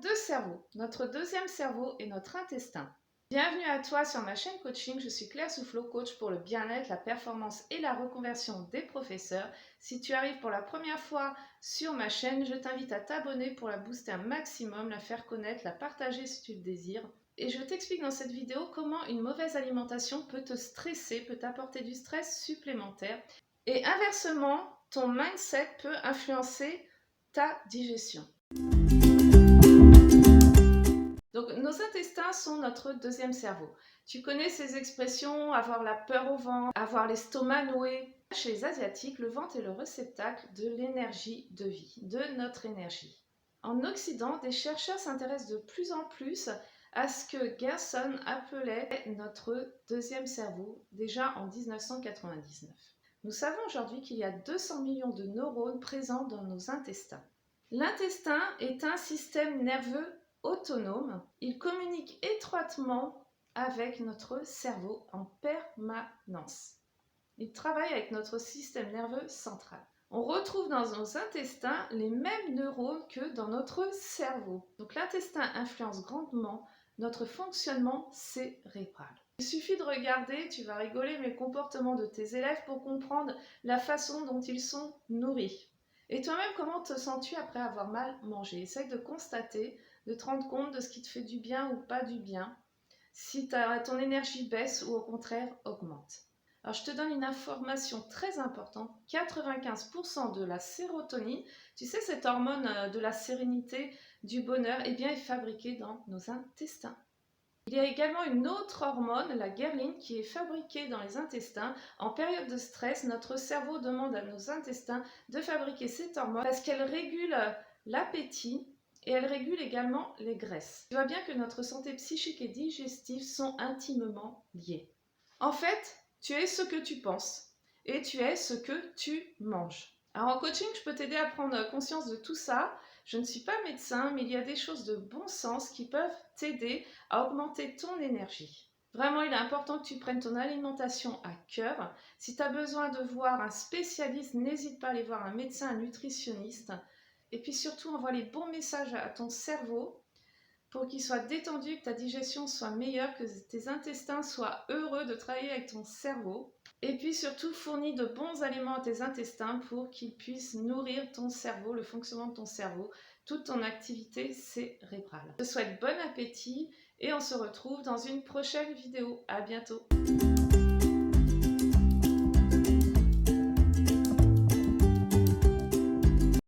deux cerveaux. Notre deuxième cerveau est notre intestin. Bienvenue à toi sur ma chaîne coaching, je suis Claire Soufflot, coach pour le bien-être, la performance et la reconversion des professeurs. Si tu arrives pour la première fois sur ma chaîne, je t'invite à t'abonner pour la booster un maximum, la faire connaître, la partager si tu le désires. Et je t'explique dans cette vidéo comment une mauvaise alimentation peut te stresser, peut t'apporter du stress supplémentaire. Et inversement, ton mindset peut influencer ta digestion. Donc, nos intestins sont notre deuxième cerveau. Tu connais ces expressions, avoir la peur au ventre, avoir l'estomac noué. Chez les Asiatiques, le ventre est le réceptacle de l'énergie de vie, de notre énergie. En Occident, des chercheurs s'intéressent de plus en plus à ce que Gerson appelait notre deuxième cerveau, déjà en 1999. Nous savons aujourd'hui qu'il y a 200 millions de neurones présents dans nos intestins. L'intestin est un système nerveux autonome. Il communique étroitement avec notre cerveau en permanence. Il travaille avec notre système nerveux central. On retrouve dans nos intestins les mêmes neurones que dans notre cerveau. Donc l'intestin influence grandement notre fonctionnement cérébral. Il suffit de regarder, tu vas rigoler, mais le comportement de tes élèves pour comprendre la façon dont ils sont nourris. Et toi-même, comment te sens-tu après avoir mal mangé? Essaye de constater, de te rendre compte de ce qui te fait du bien ou pas du bien, si ton énergie baisse ou au contraire augmente. Alors je te donne une information très importante, 95% de la sérotonine, tu sais cette hormone de la sérénité, du bonheur, eh bien, est fabriquée dans nos intestins. Il y a également une autre hormone, la ghrelin, qui est fabriquée dans les intestins. En période de stress, notre cerveau demande à nos intestins de fabriquer cette hormone parce qu'elle régule l'appétit et elle régule également les graisses. Tu vois bien que notre santé psychique et digestive sont intimement liées. En fait, tu es ce que tu penses et tu es ce que tu manges. Alors en coaching, je peux t'aider à prendre conscience de tout ça. Je ne suis pas médecin, mais il y a des choses de bon sens qui peuvent t'aider à augmenter ton énergie. Vraiment, il est important que tu prennes ton alimentation à cœur. Si tu as besoin de voir un spécialiste, n'hésite pas à aller voir un médecin, un nutritionniste. Et puis surtout, envoie les bons messages à ton cerveau pour qu'il soit détendu, que ta digestion soit meilleure, que tes intestins soient heureux de travailler avec ton cerveau. Et puis surtout, fournis de bons aliments à tes intestins pour qu'ils puissent nourrir ton cerveau, le fonctionnement de ton cerveau, toute ton activité cérébrale. Je te souhaite bon appétit et on se retrouve dans une prochaine vidéo. À bientôt.